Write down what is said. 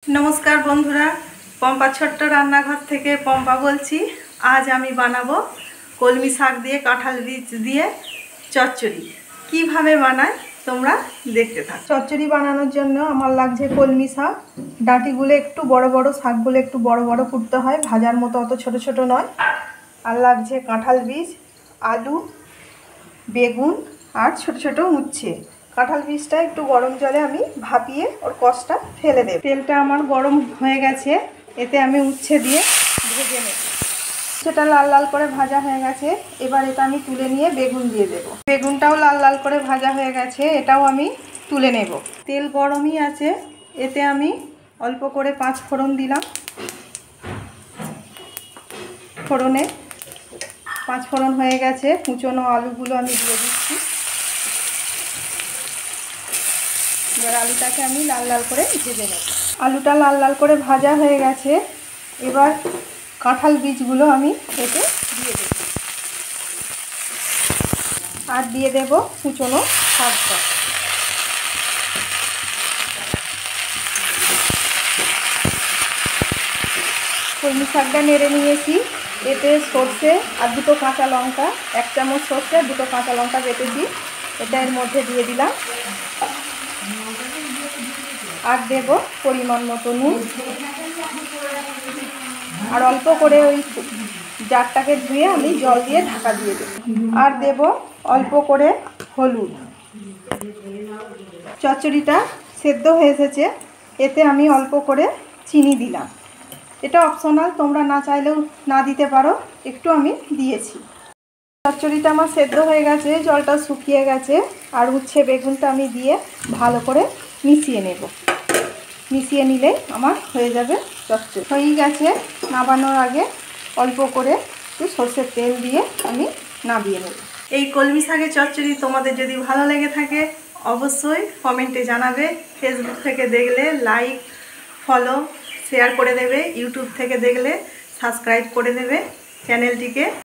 नमस्कार बंधुरा पम्पा छोट्ट रान्नाघर थेके पम्पा बोलছি। आज आमी बानाबो कलमी शाक दिए काঁঠাল বীজ दिए चच्चड़ी। কিভাবে বানাই তোমরা দেখতে থাকো। চচ্চড়ি বানানোর জন্য আমার লাগছে কলমি শাক। ডাঁটিগুলো একটু বড় বড়, শাকগুলো একটু বড় বড় কুটতে হয়, ভাজার মতো অত ছোট ছোট নয়। আর লাগছে কাঁঠাল বীজ, আলু, বেগুন আর ছোট ছোট উচ্ছে। কাঁঠাল বীজটা একটু গরম জলে আমি ভাপিয়ে ওর কষটা ফেলে দেব। তেলটা আমার গরম হয়ে গেছে, এতে আমি উচ্ছে দিয়ে ভেজে নেব। সেটা লাল লাল করে ভাজা হয়ে গেছে, এবার এটা আমি তুলে নিয়ে বেগুন দিয়ে দেব। বেগুনটাও লাল লাল করে ভাজা হয়ে গেছে, এটাও আমি তুলে নেব। তেল গরমই আছে, এতে আমি অল্প করে 5 ফোড়ন দিলাম। ফোড়নে 5 ফোড়ন হয়ে গেছে, কুচনো আলুগুলো আমি দিয়ে দিচ্ছি। এবার আলুটাকে আমি লাল লাল করে ভেজে নেব। আলুটা লাল লাল করে ভাজা হয়ে গেছে, এবার কাঁঠাল বীজগুলো আমি কেটে দিয়ে দেব। আর দিয়ে দেব কুচনো শাকটা। কলমি শাকটা নেড়ে নিয়েছি, এতে সর্ষে আর 2টো কাঁচা লঙ্কা, 1 চামচ সর্ষে, 2টো কাঁচা লঙ্কা কেটেছি, এটা এর মধ্যে দিয়ে দিলাম। আর দেব পরিমাণ মতো নুন, আর অল্প করে ওই জারটাকে ধুয়ে আমি জল দিয়ে ঢাকা দিয়ে দেব। আর দেব অল্প করে হলুদ। চচ্চড়িটা সেদ্ধ হয়ে এসেছে, এতে আমি অল্প করে চিনি দিলাম। এটা অপশনাল, তোমরা না চাইলেও না দিতে পারো, একটু আমি দিয়েছি। চচ্চড়িটা আমার সেদ্ধ হয়ে গেছে, জলটা শুকিয়ে গেছে। আর উচ্ছে বেগুনটা আমি দিয়ে ভালো করে মিশিয়ে নেব। মিশিয়ে নিলেই আমার হয়ে যাবে চচ্চড়ি। হয়ে গেছে, নামানোর আগে অল্প করে একটু সরষের তেল দিয়ে আমি নামিয়ে নেব। এই কলমি শাকের চচ্চড়ি তোমাদের যদি ভালো লেগে থাকে অবশ্যই কমেন্টে জানাবে। ফেসবুক থেকে দেখলে লাইক, ফলো, শেয়ার করে দেবে। ইউটিউব থেকে দেখলে সাবস্ক্রাইব করে দেবে চ্যানেলটিকে।